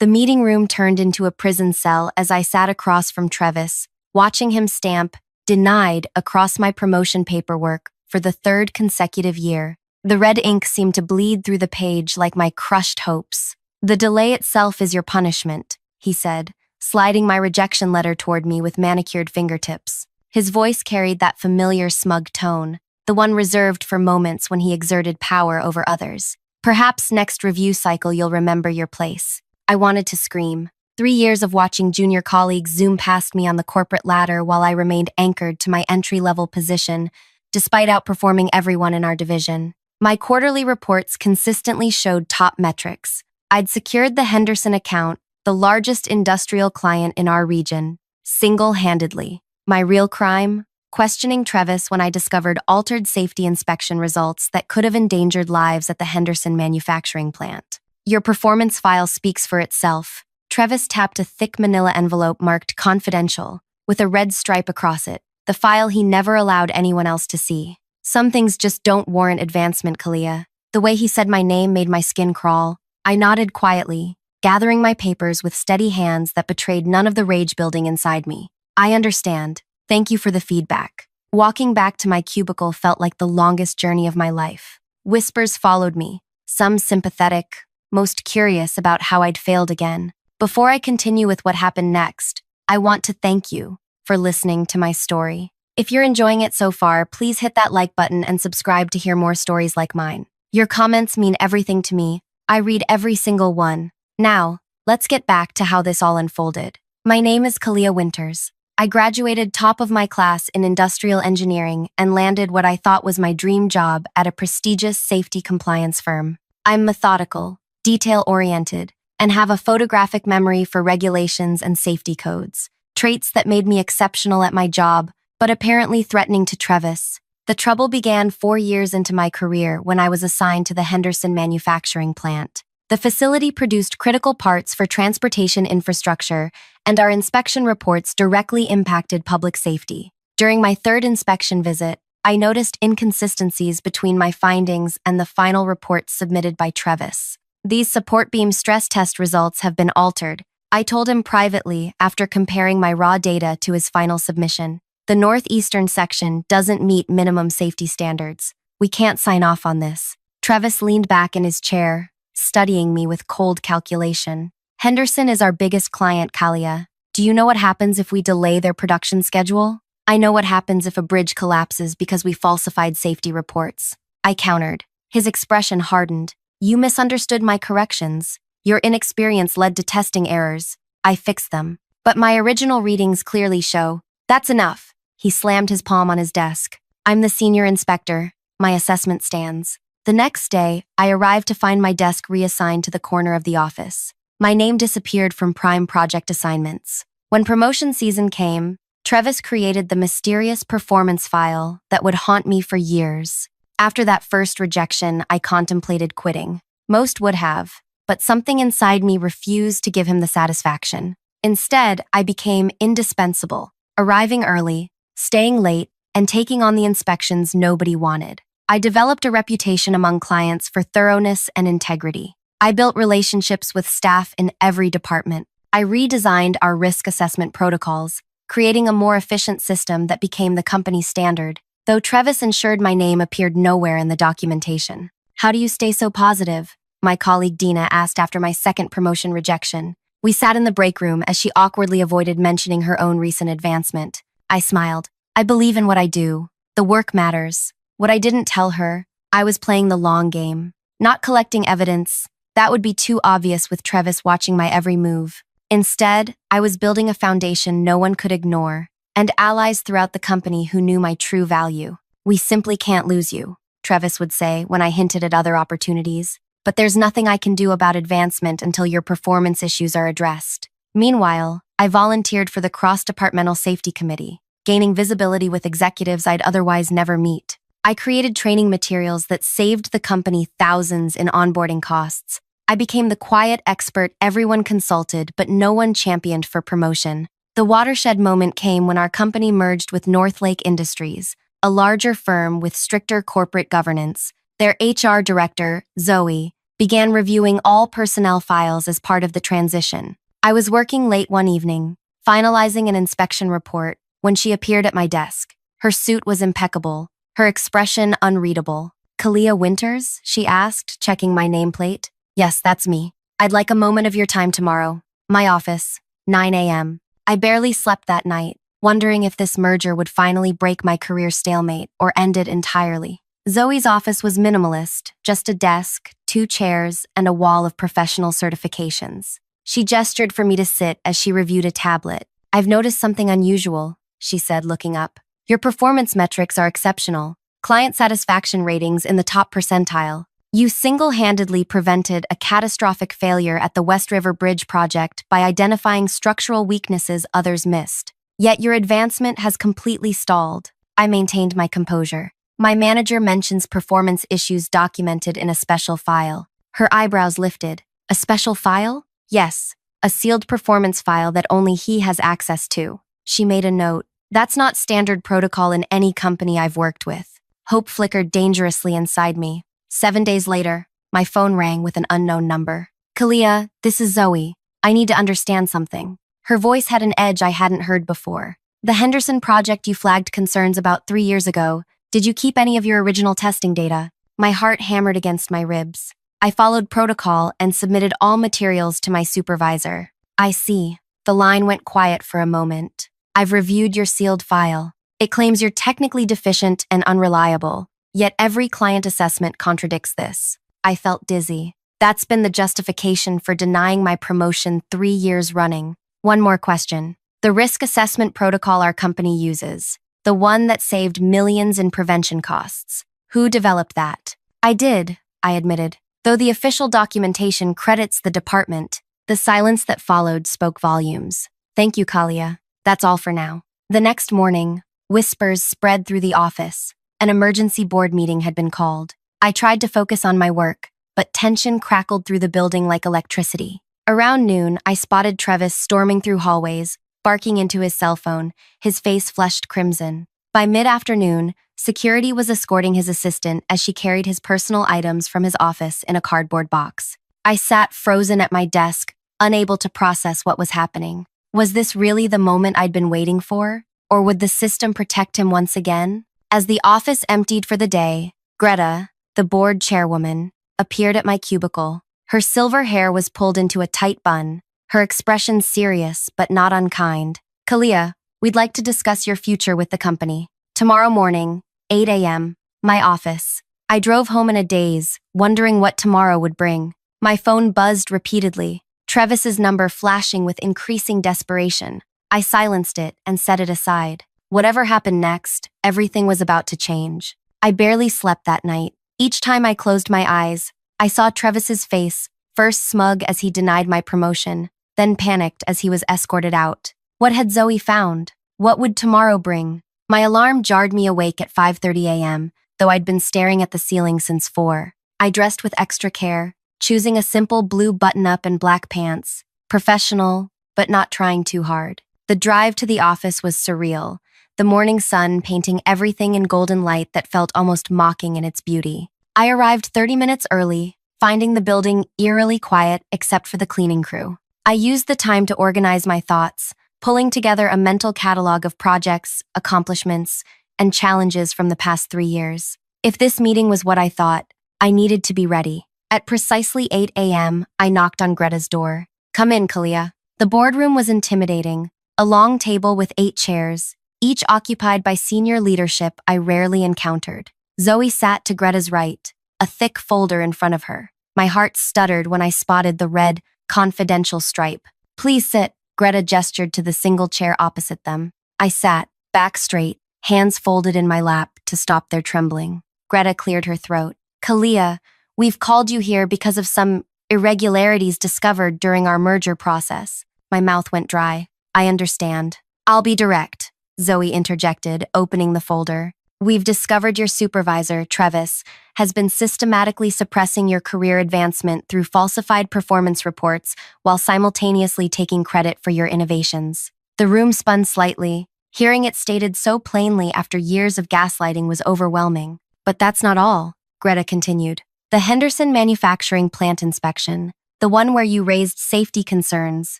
The meeting room turned into a prison cell as I sat across from Travis, watching him stamp "denied" across my promotion paperwork for the third consecutive year. The red ink seemed to bleed through the page like my crushed hopes. "The delay itself is your punishment," he said, sliding my rejection letter toward me with manicured fingertips. His voice carried that familiar smug tone, the one reserved for moments when he exerted power over others. "Perhaps next review cycle you'll remember your place." I wanted to scream. 3 years of watching junior colleagues zoom past me on the corporate ladder while I remained anchored to my entry-level position, despite outperforming everyone in our division. My quarterly reports consistently showed top metrics. I'd secured the Henderson account, the largest industrial client in our region, single-handedly. My real crime? Questioning Travis when I discovered altered safety inspection results that could have endangered lives at the Henderson manufacturing plant. "Your performance file speaks for itself." Travis tapped a thick manila envelope marked "confidential," with a red stripe across it, the file he never allowed anyone else to see. "Some things just don't warrant advancement, Kalia." The way he said my name made my skin crawl. I nodded quietly, gathering my papers with steady hands that betrayed none of the rage building inside me. "I understand. Thank you for the feedback." Walking back to my cubicle felt like the longest journey of my life. Whispers followed me, some sympathetic, most curious about how I'd failed again. Before I continue with what happened next, I want to thank you for listening to my story. If you're enjoying it so far, please hit that like button and subscribe to hear more stories like mine. Your comments mean everything to me. I read every single one. Now, let's get back to how this all unfolded. My name is Kalia Winters. I graduated top of my class in industrial engineering and landed what I thought was my dream job at a prestigious safety compliance firm. I'm methodical, detail-oriented, and have a photographic memory for regulations and safety codes, traits that made me exceptional at my job, but apparently threatening to Travis. The trouble began 4 years into my career when I was assigned to the Henderson manufacturing plant. The facility produced critical parts for transportation infrastructure, and our inspection reports directly impacted public safety. During my third inspection visit, I noticed inconsistencies between my findings and the final report submitted by Travis. "These support beam stress test results have been altered," I told him privately after comparing my raw data to his final submission. "The northeastern section doesn't meet minimum safety standards. We can't sign off on this." Travis leaned back in his chair, studying me with cold calculation. "Henderson is our biggest client, Kalia. Do you know what happens if we delay their production schedule?" "I know what happens if a bridge collapses because we falsified safety reports," I countered. His expression hardened. "You misunderstood my corrections. Your inexperience led to testing errors. I fixed them. But my original readings clearly show." "That's enough." He slammed his palm on his desk. "I'm the senior inspector. My assessment stands." The next day, I arrived to find my desk reassigned to the corner of the office. My name disappeared from prime project assignments. When promotion season came, Travis created the mysterious performance file that would haunt me for years. After that first rejection, I contemplated quitting. Most would have, but something inside me refused to give him the satisfaction. Instead, I became indispensable, arriving early, staying late, and taking on the inspections nobody wanted. I developed a reputation among clients for thoroughness and integrity. I built relationships with staff in every department. I redesigned our risk assessment protocols, creating a more efficient system that became the company standard. Though Travis ensured my name appeared nowhere in the documentation. "How do you stay so positive?" my colleague Dina asked after my second promotion rejection. We sat in the break room as she awkwardly avoided mentioning her own recent advancement. I smiled. "I believe in what I do. The work matters." What I didn't tell her, I was playing the long game, not collecting evidence. That would be too obvious with Travis watching my every move. Instead, I was building a foundation no one could ignore, and allies throughout the company who knew my true value. "We simply can't lose you," Travis would say when I hinted at other opportunities. "But there's nothing I can do about advancement until your performance issues are addressed." Meanwhile, I volunteered for the Cross-Departmental Safety Committee, gaining visibility with executives I'd otherwise never meet. I created training materials that saved the company thousands in onboarding costs. I became the quiet expert everyone consulted but no one championed for promotion. The watershed moment came when our company merged with Northlake Industries, a larger firm with stricter corporate governance. Their HR director, Zoe, began reviewing all personnel files as part of the transition. I was working late one evening, finalizing an inspection report, when she appeared at my desk. Her suit was impeccable, her expression unreadable. "Kalia Winters?" she asked, checking my nameplate. "Yes, that's me. I'd like a moment of your time tomorrow. My office, 9 a.m. I barely slept that night, wondering if this merger would finally break my career stalemate or end it entirely. Zoe's office was minimalist, just a desk, 2 chairs, and a wall of professional certifications. She gestured for me to sit as she reviewed a tablet. "I've noticed something unusual," she said, looking up. "Your performance metrics are exceptional. Client satisfaction ratings in the top percentile. You single-handedly prevented a catastrophic failure at the West River Bridge project by identifying structural weaknesses others missed. Yet your advancement has completely stalled." I maintained my composure. "My manager mentions performance issues documented in a special file." Her eyebrows lifted. "A special file?" "Yes, a sealed performance file that only he has access to." She made a note. "That's not standard protocol in any company I've worked with." Hope flickered dangerously inside me. 7 days later, my phone rang with an unknown number. "Kalia, this is Zoe. I need to understand something." Her voice had an edge I hadn't heard before. "The Henderson project you flagged concerns about 3 years ago. Did you keep any of your original testing data?" My heart hammered against my ribs. "I followed protocol and submitted all materials to my supervisor." "I see." The line went quiet for a moment. "I've reviewed your sealed file. It claims you're technically deficient and unreliable, yet every client assessment contradicts this." I felt dizzy. That's been the justification for denying my promotion 3 years running. One more question. The risk assessment protocol our company uses, the one that saved millions in prevention costs. Who developed that? "I did," I admitted. Though the official documentation credits the department, the silence that followed spoke volumes. "Thank you, Kalia. That's all for now." The next morning, whispers spread through the office. An emergency board meeting had been called. I tried to focus on my work, but tension crackled through the building like electricity. Around noon, I spotted Travis storming through hallways, barking into his cell phone, his face flushed crimson. By mid-afternoon, security was escorting his assistant as she carried his personal items from his office in a cardboard box. I sat frozen at my desk, unable to process what was happening. Was this really the moment I'd been waiting for? Or would the system protect him once again? As the office emptied for the day, Greta, the board chairwoman, appeared at my cubicle. Her silver hair was pulled into a tight bun, her expression serious but not unkind. "Kalia, we'd like to discuss your future with the company. Tomorrow morning, 8 a.m., my office." I drove home in a daze, wondering what tomorrow would bring. My phone buzzed repeatedly, Travis's number flashing with increasing desperation. I silenced it and set it aside. Whatever happened next, everything was about to change. I barely slept that night. Each time I closed my eyes, I saw Travis's face, first smug as he denied my promotion, then panicked as he was escorted out. What had Zoe found? What would tomorrow bring? My alarm jarred me awake at 5:30 a.m., though I'd been staring at the ceiling since 4. I dressed with extra care, choosing a simple blue button-up and black pants. Professional, but not trying too hard. The drive to the office was surreal, the morning sun painting everything in golden light that felt almost mocking in its beauty. I arrived 30 minutes early, finding the building eerily quiet except for the cleaning crew. I used the time to organize my thoughts, pulling together a mental catalog of projects, accomplishments, and challenges from the past 3 years. If this meeting was what I thought, I needed to be ready. At precisely 8 a.m., I knocked on Greta's door. "Come in, Kalia." The boardroom was intimidating, a long table with 8 chairs, each occupied by senior leadership I rarely encountered. Zoe sat to Greta's right, a thick folder in front of her. My heart stuttered when I spotted the red, confidential stripe. "Please sit," Greta gestured to the single chair opposite them. I sat, back straight, hands folded in my lap to stop their trembling. Greta cleared her throat. "Kalia, we've called you here because of some irregularities discovered during our merger process." My mouth went dry. "I understand." "I'll be direct," Zoe interjected, opening the folder. "We've discovered your supervisor, Travis, has been systematically suppressing your career advancement through falsified performance reports while simultaneously taking credit for your innovations." The room spun slightly. Hearing it stated so plainly after years of gaslighting was overwhelming. "But that's not all," Greta continued. The Henderson manufacturing plant inspection, the one where you raised safety concerns,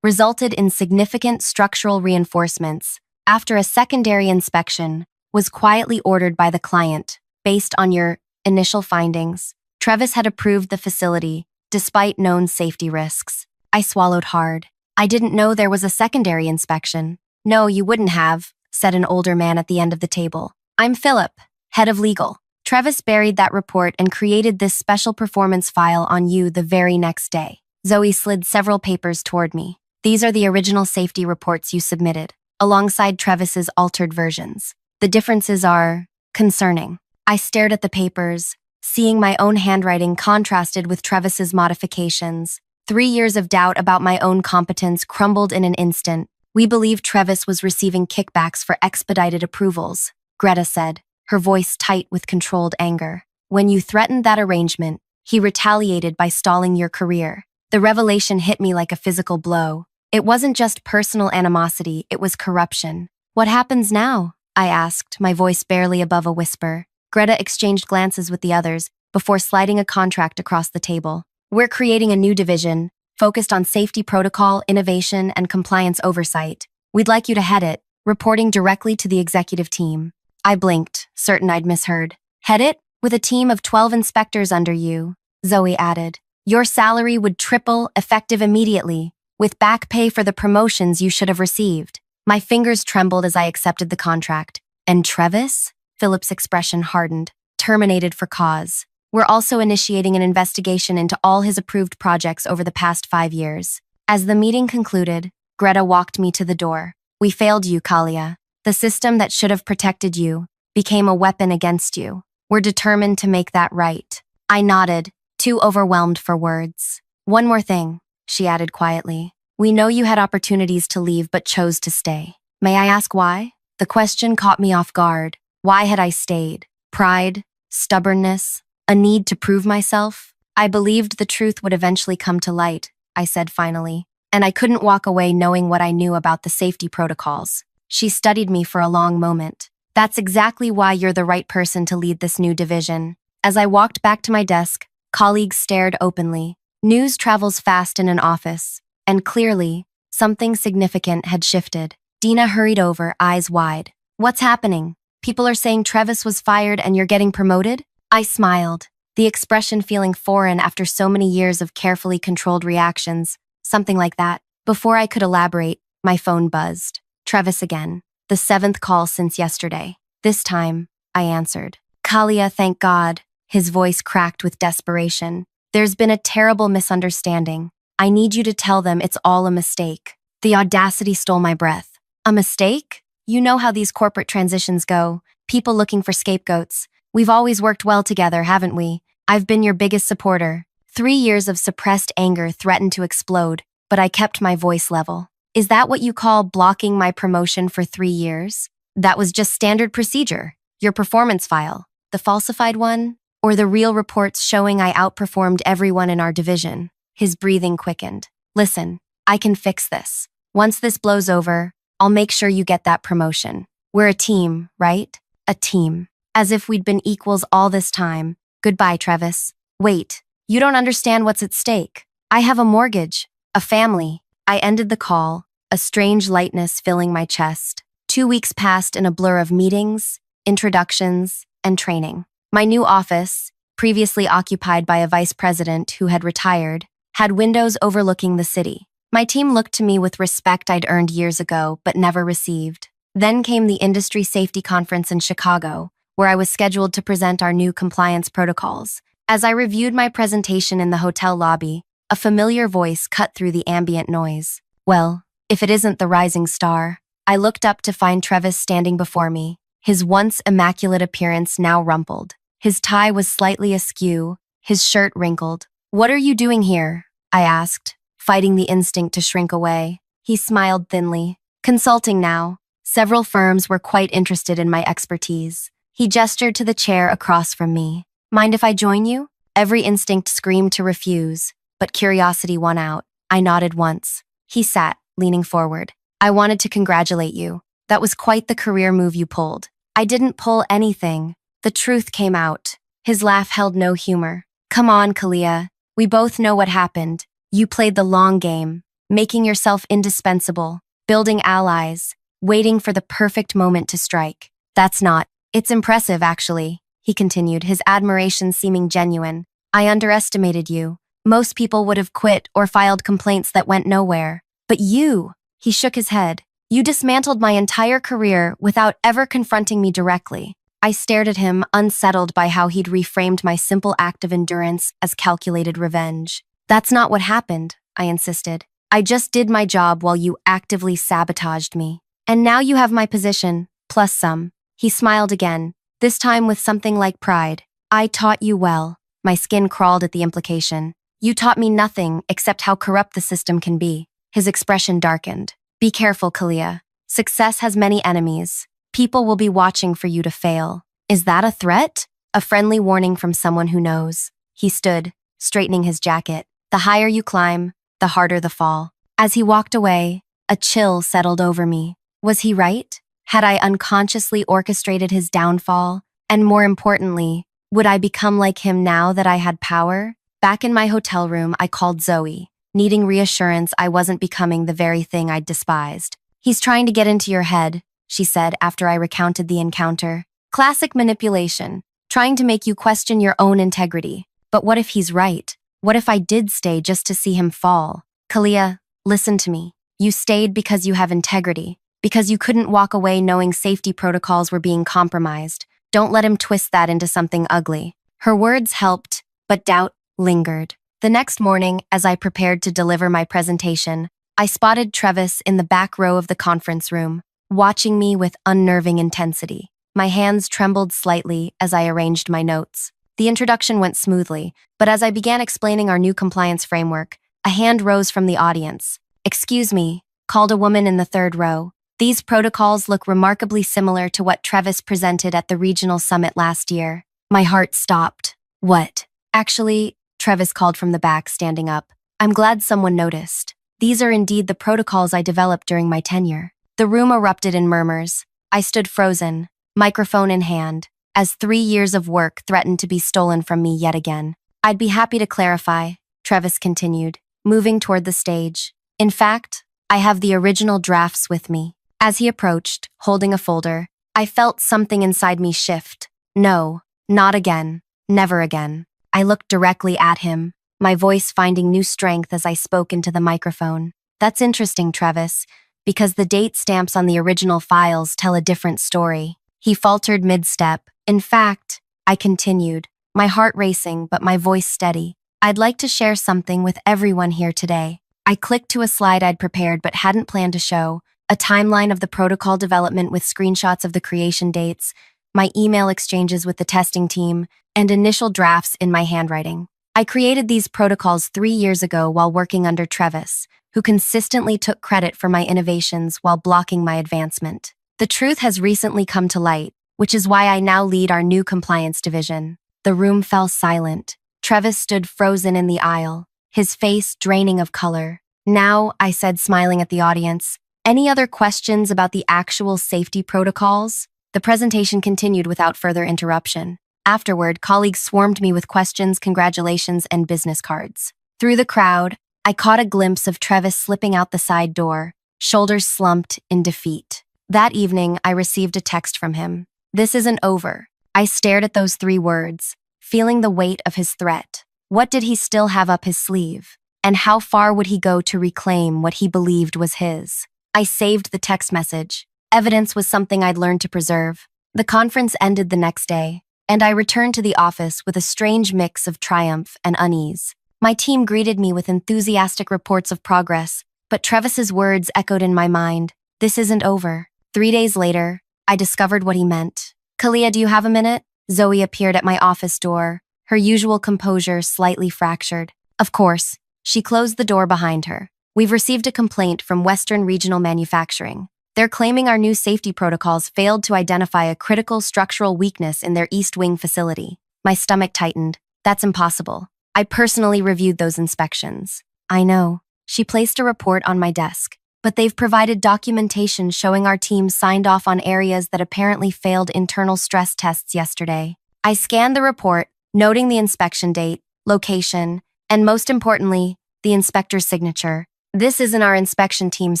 resulted in significant structural reinforcements after a secondary inspection was quietly ordered by the client based on your initial findings. Travis had approved the facility despite known safety risks. I swallowed hard. I didn't know there was a secondary inspection. No, you wouldn't have, said an older man at the end of the table. I'm Philip, head of legal. Travis buried that report and created this special performance file on you the very next day. Zoe slid several papers toward me. These are the original safety reports you submitted, alongside Travis's altered versions. The differences are concerning. I stared at the papers, seeing my own handwriting contrasted with Travis's modifications. 3 years of doubt about my own competence crumbled in an instant. We believed Travis was receiving kickbacks for expedited approvals, Greta said, her voice tight with controlled anger. When you threatened that arrangement, he retaliated by stalling your career. The revelation hit me like a physical blow. It wasn't just personal animosity, it was corruption. What happens now? I asked, my voice barely above a whisper. Greta exchanged glances with the others before sliding a contract across the table. We're creating a new division, focused on safety protocol, innovation, and compliance oversight. We'd like you to head it, reporting directly to the executive team. I blinked, certain I'd misheard. Head it? With a team of 12 inspectors under you, Zoe added. Your salary would triple, effective immediately, with back pay for the promotions you should have received. My fingers trembled as I accepted the contract. And Travis? Philip's expression hardened. Terminated for cause. We're also initiating an investigation into all his approved projects over the past 5 years. As the meeting concluded, Greta walked me to the door. We failed you, Kalia. The system that should have protected you became a weapon against you. We're determined to make that right. I nodded, too overwhelmed for words. One more thing, she added quietly. We know you had opportunities to leave but chose to stay. May I ask why? The question caught me off guard. Why had I stayed? Pride? Stubbornness? A need to prove myself? I believed the truth would eventually come to light, I said finally, and I couldn't walk away knowing what I knew about the safety protocols. She studied me for a long moment. That's exactly why you're the right person to lead this new division. As I walked back to my desk, colleagues stared openly. News travels fast in an office, and clearly, something significant had shifted. Dina hurried over, eyes wide. What's happening? People are saying Travis was fired and you're getting promoted? I smiled, the expression feeling foreign after so many years of carefully controlled reactions, something like that. Before I could elaborate, my phone buzzed. Travis again, the 7th call since yesterday. This time, I answered. Kalia, thank God. His voice cracked with desperation. There's been a terrible misunderstanding. I need you to tell them it's all a mistake. The audacity stole my breath. A mistake? You know how these corporate transitions go. People looking for scapegoats. We've always worked well together, haven't we? I've been your biggest supporter. 3 years of suppressed anger threatened to explode, but I kept my voice level. Is that what you call blocking my promotion for 3 years? That was just standard procedure. Your performance file, the falsified one, or the real reports showing I outperformed everyone in our division. His breathing quickened. Listen, I can fix this. Once this blows over, I'll make sure you get that promotion. We're a team, right? A team. As if we'd been equals all this time. Goodbye, Travis. Wait, you don't understand what's at stake. I have a mortgage, a family. I ended the call, a strange lightness filling my chest. 2 weeks passed in a blur of meetings, introductions, and training. My new office, previously occupied by a vice president who had retired, had windows overlooking the city. My team looked to me with respect I'd earned years ago but never received. Then came the Industry Safety Conference in Chicago, where I was scheduled to present our new compliance protocols. As I reviewed my presentation in the hotel lobby, a familiar voice cut through the ambient noise. Well, if it isn't the rising star. I looked up to find Travis standing before me, his once immaculate appearance now rumpled. His tie was slightly askew, his shirt wrinkled. What are you doing here? I asked, fighting the instinct to shrink away. He smiled thinly. Consulting now. Several firms were quite interested in my expertise. He gestured to the chair across from me. Mind if I join you? Every instinct screamed to refuse, but curiosity won out. I nodded once. He sat, leaning forward. I wanted to congratulate you. That was quite the career move you pulled. I didn't pull anything. The truth came out. His laugh held no humor. Come on, Kalia. We both know what happened. You played the long game, making yourself indispensable, building allies, waiting for the perfect moment to strike. That's not. It's impressive, actually, he continued, his admiration seeming genuine. I underestimated you. Most people would have quit or filed complaints that went nowhere. But you, he shook his head. You dismantled my entire career without ever confronting me directly. I stared at him, unsettled by how he'd reframed my simple act of endurance as calculated revenge. That's not what happened, I insisted. I just did my job while you actively sabotaged me. And now you have my position, plus some. He smiled again, this time with something like pride. I taught you well. My skin crawled at the implication. You taught me nothing except how corrupt the system can be. His expression darkened. Be careful, Kalia. Success has many enemies. People will be watching for you to fail. Is that a threat? A friendly warning from someone who knows. He stood, straightening his jacket. The higher you climb, the harder the fall. As he walked away, a chill settled over me. Was he right? Had I unconsciously orchestrated his downfall? And more importantly, would I become like him now that I had power? Back in my hotel room, I called Zoe, needing reassurance I wasn't becoming the very thing I'd despised. He's trying to get into your head, she said after I recounted the encounter. Classic manipulation, trying to make you question your own integrity. But what if he's right? What if I did stay just to see him fall? Kalia, listen to me. You stayed because you have integrity, because you couldn't walk away knowing safety protocols were being compromised. Don't let him twist that into something ugly. Her words helped, but doubt lingered. The next morning, as I prepared to deliver my presentation, I spotted Travis in the back row of the conference room, watching me with unnerving intensity. My hands trembled slightly as I arranged my notes. The introduction went smoothly, but as I began explaining our new compliance framework, a hand rose from the audience. Excuse me, called a woman in the third row. These protocols look remarkably similar to what Travis presented at the regional summit last year. My heart stopped. What? Actually, Travis called from the back, standing up. I'm glad someone noticed. These are indeed the protocols I developed during my tenure. The room erupted in murmurs. I stood frozen, microphone in hand, as 3 years of work threatened to be stolen from me yet again. I'd be happy to clarify, Travis continued, moving toward the stage. In fact, I have the original drafts with me. As he approached, holding a folder, I felt something inside me shift. No, not again. Never again. I looked directly at him, my voice finding new strength as I spoke into the microphone. That's interesting, Travis, because the date stamps on the original files tell a different story. He faltered mid-step. In fact, I continued, my heart racing but my voice steady. I'd like to share something with everyone here today. I clicked to a slide I'd prepared but hadn't planned to show, a timeline of the protocol development with screenshots of the creation dates, my email exchanges with the testing team, and initial drafts in my handwriting. I created these protocols 3 years ago while working under Travis, who consistently took credit for my innovations while blocking my advancement. The truth has recently come to light, which is why I now lead our new compliance division. The room fell silent. Travis stood frozen in the aisle, his face draining of color. Now, I said, smiling at the audience, any other questions about the actual safety protocols? The presentation continued without further interruption. Afterward, colleagues swarmed me with questions, congratulations, and business cards. Through the crowd, I caught a glimpse of Travis slipping out the side door, shoulders slumped in defeat. That evening, I received a text from him. This isn't over. I stared at those 3 words, feeling the weight of his threat. What did he still have up his sleeve? And how far would he go to reclaim what he believed was his? I saved the text message. Evidence was something I'd learned to preserve. The conference ended the next day, and I returned to the office with a strange mix of triumph and unease. My team greeted me with enthusiastic reports of progress, but Travis's words echoed in my mind. This isn't over. 3 days later, I discovered what he meant. Kalia, do you have a minute? Zoe appeared at my office door, her usual composure slightly fractured. Of course. She closed the door behind her. We've received a complaint from Western Regional Manufacturing. They're claiming our new safety protocols failed to identify a critical structural weakness in their East Wing facility. My stomach tightened. That's impossible. I personally reviewed those inspections. I know. She placed a report on my desk. But they've provided documentation showing our team signed off on areas that apparently failed internal stress tests yesterday. I scanned the report, noting the inspection date, location, and most importantly, the inspector's signature. This isn't our inspection team's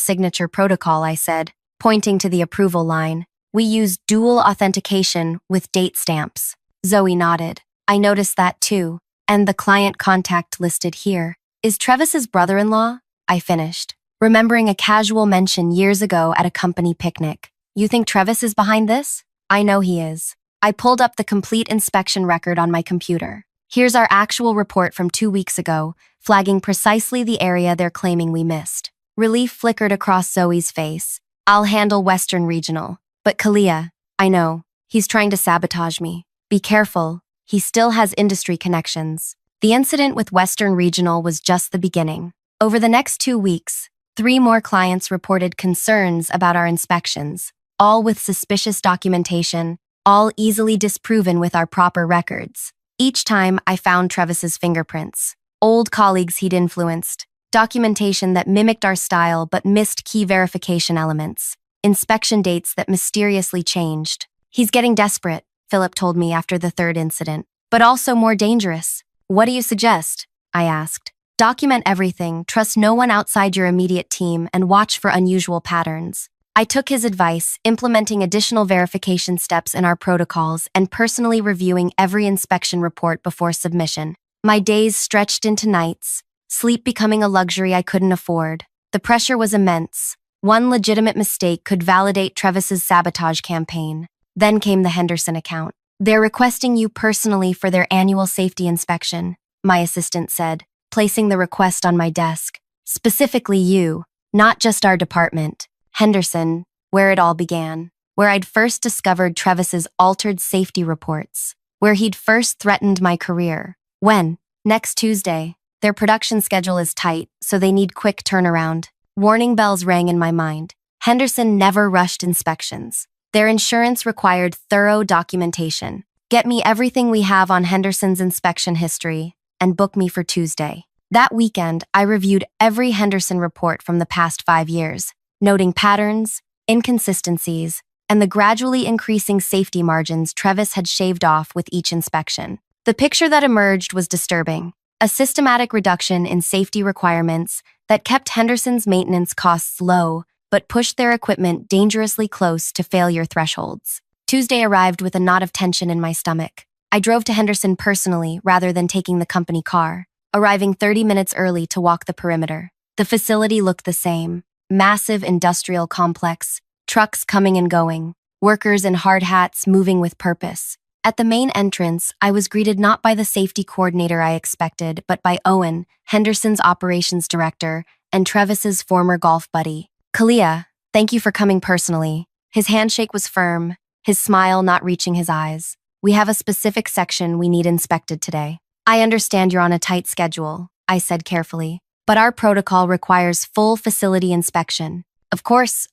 signature protocol, I said, pointing to the approval line. We use dual authentication with date stamps. Zoe nodded. I noticed that too. And the client contact listed here is Travis's brother-in-law? I finished, remembering a casual mention years ago at a company picnic. You think Travis is behind this? I know he is. I pulled up the complete inspection record on my computer. Here's our actual report from 2 weeks ago, flagging precisely the area they're claiming we missed. Relief flickered across Zoe's face. I'll handle Western Regional. But Kalia, I know, he's trying to sabotage me. Be careful, he still has industry connections. The incident with Western Regional was just the beginning. Over the next 2 weeks, 3 more clients reported concerns about our inspections, all with suspicious documentation, all easily disproven with our proper records. Each time I found Travis's fingerprints, old colleagues he'd influenced, documentation that mimicked our style but missed key verification elements, inspection dates that mysteriously changed. He's getting desperate, Philip told me after the 3rd incident, but also more dangerous. What do you suggest? I asked. Document everything, trust no one outside your immediate team, and watch for unusual patterns. I took his advice, implementing additional verification steps in our protocols and personally reviewing every inspection report before submission. My days stretched into nights, sleep becoming a luxury I couldn't afford. The pressure was immense. One legitimate mistake could validate Travis's sabotage campaign. Then came the Henderson account. They're requesting you personally for their annual safety inspection, my assistant said, placing the request on my desk. Specifically you, not just our department. Henderson, where it all began, where I'd first discovered Travis's altered safety reports, where he'd first threatened my career. When? Next Tuesday. Their production schedule is tight, so they need quick turnaround. Warning bells rang in my mind. Henderson never rushed inspections. Their insurance required thorough documentation. Get me everything we have on Henderson's inspection history, and book me for Tuesday. That weekend, I reviewed every Henderson report from the past 5 years, noting patterns, inconsistencies, and the gradually increasing safety margins Travis had shaved off with each inspection. The picture that emerged was disturbing. A systematic reduction in safety requirements that kept Henderson's maintenance costs low but pushed their equipment dangerously close to failure thresholds. Tuesday arrived with a knot of tension in my stomach. I drove to Henderson personally rather than taking the company car, arriving 30 minutes early to walk the perimeter. The facility looked the same. Massive industrial complex, trucks coming and going, workers in hard hats moving with purpose. At the main entrance, I was greeted not by the safety coordinator I expected, but by Owen, Henderson's operations director, and Travis's former golf buddy. Kalia, thank you for coming personally. His handshake was firm, his smile not reaching his eyes. We have a specific section we need inspected today. I understand you're on a tight schedule, I said carefully, but our protocol requires full facility inspection. Of course,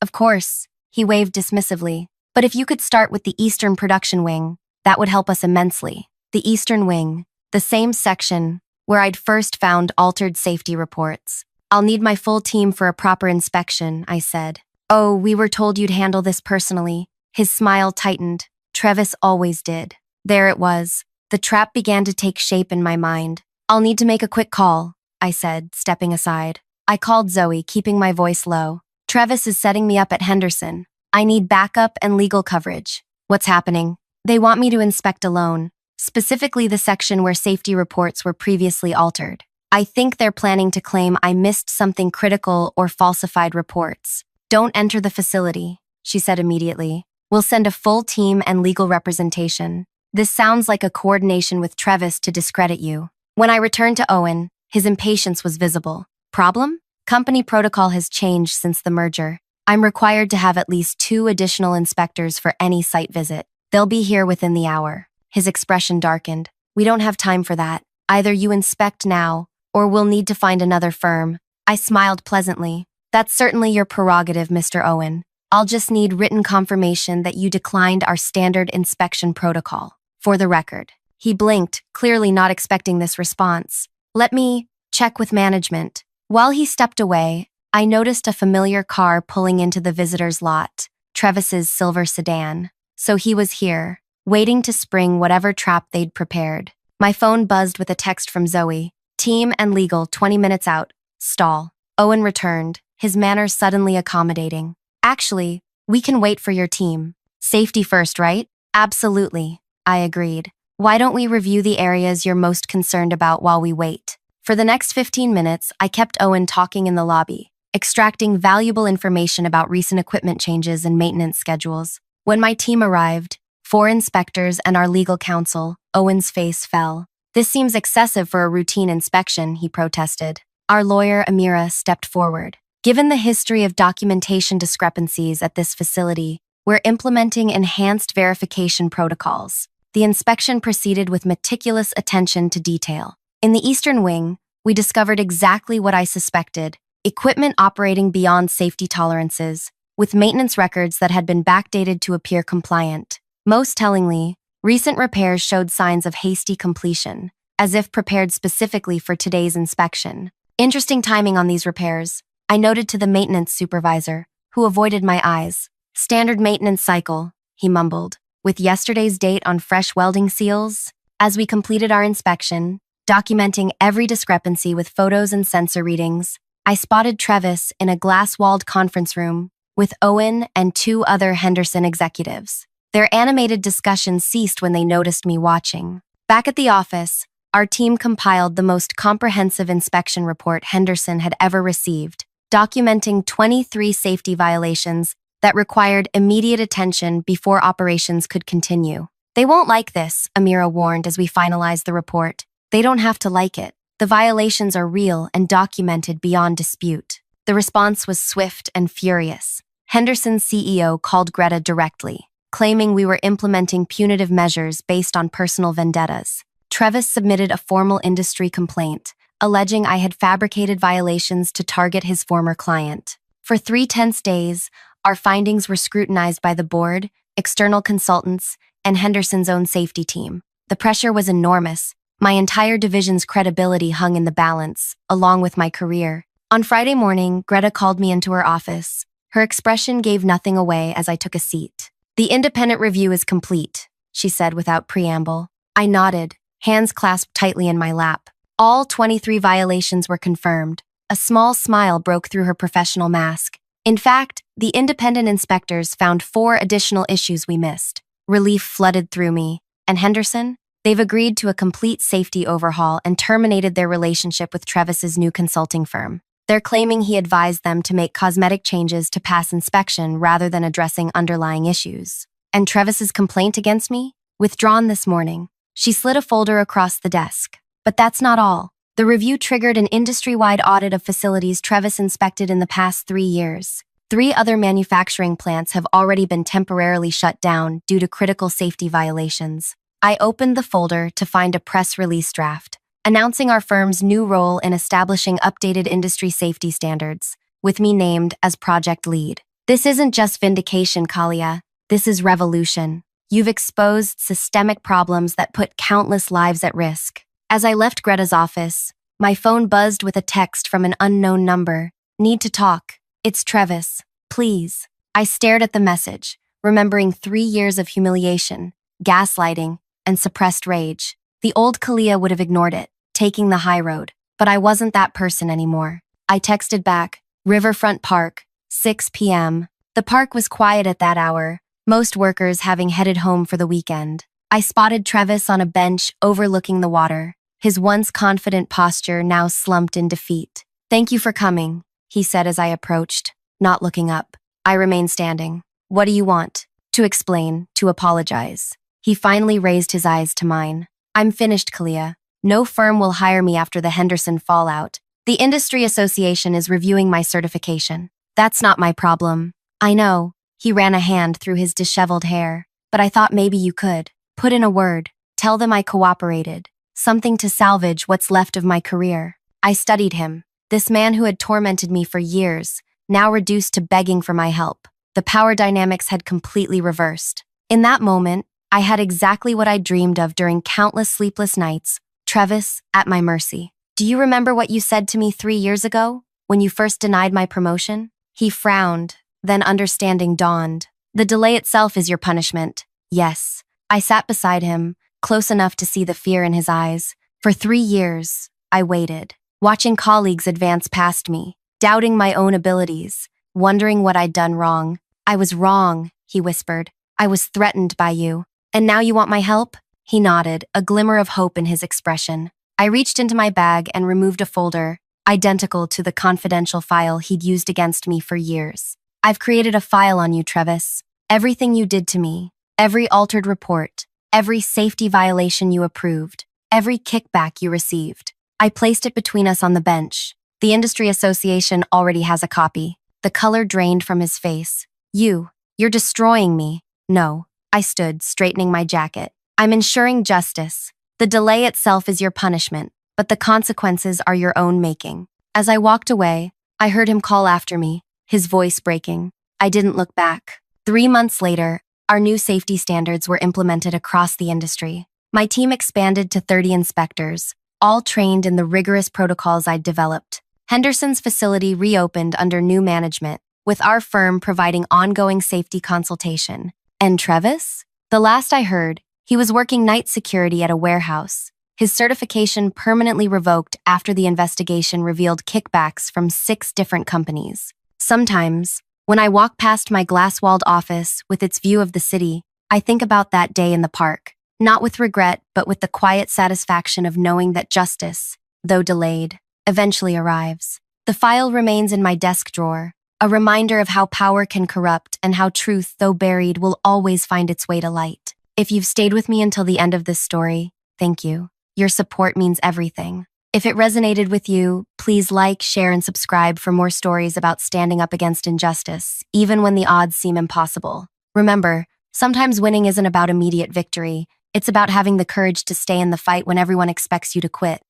he waved dismissively. But if you could start with the Eastern Production Wing, that would help us immensely. The Eastern Wing, the same section where I'd first found altered safety reports. I'll need my full team for a proper inspection, I said. Oh, we were told you'd handle this personally. His smile tightened. Travis always did. There it was. The trap began to take shape in my mind. I'll need to make a quick call, I said, stepping aside. I called Zoe, keeping my voice low. Travis is setting me up at Henderson. I need backup and legal coverage. What's happening? They want me to inspect alone, specifically the section where safety reports were previously altered. I think they're planning to claim I missed something critical or falsified reports. Don't enter the facility, she said immediately. We'll send a full team and legal representation. This sounds like a coordination with Travis to discredit you. When I returned to Owen, his impatience was visible. Problem? Company protocol has changed since the merger. I'm required to have at least 2 additional inspectors for any site visit. They'll be here within the hour. His expression darkened. We don't have time for that. Either you inspect now, or we'll need to find another firm. I smiled pleasantly. That's certainly your prerogative, Mr. Owen. I'll just need written confirmation that you declined our standard inspection protocol. For the record. He blinked, clearly not expecting this response. Let me check with management. While he stepped away, I noticed a familiar car pulling into the visitor's lot, Travis's silver sedan. So he was here, waiting to spring whatever trap they'd prepared. My phone buzzed with a text from Zoe. Team and legal, 20 minutes out. Stall. Owen returned, his manner suddenly accommodating. Actually, we can wait for your team. Safety first, right? Absolutely, I agreed. Why don't we review the areas you're most concerned about while we wait? For the next 15 minutes, I kept Owen talking in the lobby, extracting valuable information about recent equipment changes and maintenance schedules. When my team arrived, 4 inspectors and our legal counsel, Owen's face fell. This seems excessive for a routine inspection, he protested. Our lawyer, Amira, stepped forward. Given the history of documentation discrepancies at this facility, we're implementing enhanced verification protocols. The inspection proceeded with meticulous attention to detail. In the Eastern Wing, we discovered exactly what I suspected: equipment operating beyond safety tolerances, with maintenance records that had been backdated to appear compliant. Most tellingly, recent repairs showed signs of hasty completion, as if prepared specifically for today's inspection. Interesting timing on these repairs, I noted to the maintenance supervisor, who avoided my eyes. Standard maintenance cycle, he mumbled, with yesterday's date on fresh welding seals. As we completed our inspection, documenting every discrepancy with photos and sensor readings, I spotted Travis in a glass-walled conference room with Owen and 2 other Henderson executives. Their animated discussion ceased when they noticed me watching. Back at the office, our team compiled the most comprehensive inspection report Henderson had ever received, documenting 23 safety violations that required immediate attention before operations could continue. They won't like this, Amira warned as we finalized the report. They don't have to like it. The violations are real and documented beyond dispute. The response was swift and furious. Henderson's CEO called Greta directly, claiming we were implementing punitive measures based on personal vendettas. Travis submitted a formal industry complaint, alleging I had fabricated violations to target his former client. For 3 tense days, our findings were scrutinized by the board, external consultants, and Henderson's own safety team. The pressure was enormous. My entire division's credibility hung in the balance, along with my career. On Friday morning, Greta called me into her office. Her expression gave nothing away as I took a seat. "The independent review is complete," she said without preamble. I nodded, hands clasped tightly in my lap. All 23 violations were confirmed. A small smile broke through her professional mask. In fact, the independent inspectors found 4 additional issues we missed. Relief flooded through me. And Henderson? They've agreed to a complete safety overhaul and terminated their relationship with Travis's new consulting firm. They're claiming he advised them to make cosmetic changes to pass inspection rather than addressing underlying issues. And Travis's complaint against me? Withdrawn this morning. She slid a folder across the desk. But that's not all. The review triggered an industry-wide audit of facilities Travis inspected in the past 3 years. 3 other manufacturing plants have already been temporarily shut down due to critical safety violations. I opened the folder to find a press release draft, announcing our firm's new role in establishing updated industry safety standards, with me named as project lead. This isn't just vindication, Kalia. This is revolution. You've exposed systemic problems that put countless lives at risk. As I left Greta's office, my phone buzzed with a text from an unknown number. "Need to talk. It's Travis. Please." I stared at the message, remembering 3 years of humiliation, gaslighting, and suppressed rage. The old Kalia would have ignored it, taking the high road. But I wasn't that person anymore. I texted back, "Riverfront Park, 6 p.m. The park was quiet at that hour, most workers having headed home for the weekend. I spotted Travis on a bench overlooking the water, his once confident posture now slumped in defeat. "Thank you for coming," he said as I approached, not looking up. I remained standing. "What do you want?" "To explain, to apologize." He finally raised his eyes to mine. "I'm finished, Kalia. No firm will hire me after the Henderson fallout. The industry association is reviewing my certification. That's not my problem." "I know." He ran a hand through his disheveled hair. "But I thought maybe you could. Put in a word. Tell them I cooperated. Something to salvage what's left of my career." I studied him. This man who had tormented me for years, now reduced to begging for my help. The power dynamics had completely reversed. In that moment, I had exactly what I dreamed of during countless sleepless nights: Travis at my mercy. "Do you remember what you said to me 3 years ago, when you first denied my promotion?" He frowned, then understanding dawned. "The delay itself is your punishment." "Yes." I sat beside him, close enough to see the fear in his eyes. For 3 years, I waited, watching colleagues advance past me, doubting my own abilities, wondering what I'd done wrong. I was wrong, he whispered. I was threatened by you. And now you want my help? He nodded, a glimmer of hope in his expression. I reached into my bag and removed a folder, identical to the confidential file he'd used against me for years. I've created a file on you, Travis. Everything you did to me, every altered report, every safety violation you approved, every kickback you received. I placed it between us on the bench. The industry association already has a copy. The color drained from his face. You're destroying me. No, I stood, straightening my jacket. I'm ensuring justice. The delay itself is your punishment, but the consequences are your own making. As I walked away, I heard him call after me, his voice breaking. I didn't look back. 3 months later, our new safety standards were implemented across the industry. My team expanded to 30 inspectors, all trained in the rigorous protocols I'd developed. Henderson's facility reopened under new management, with our firm providing ongoing safety consultation. And Travis? The last I heard, he was working night security at a warehouse. His certification permanently revoked after the investigation revealed kickbacks from 6 different companies. Sometimes, when I walk past my glass-walled office with its view of the city, I think about that day in the park, not with regret, but with the quiet satisfaction of knowing that justice, though delayed, eventually arrives. The file remains in my desk drawer, a reminder of how power can corrupt and how truth, though buried, will always find its way to light. If you've stayed with me until the end of this story, thank you. Your support means everything. If it resonated with you, please like, share, and subscribe for more stories about standing up against injustice, even when the odds seem impossible. Remember, sometimes winning isn't about immediate victory. It's about having the courage to stay in the fight when everyone expects you to quit.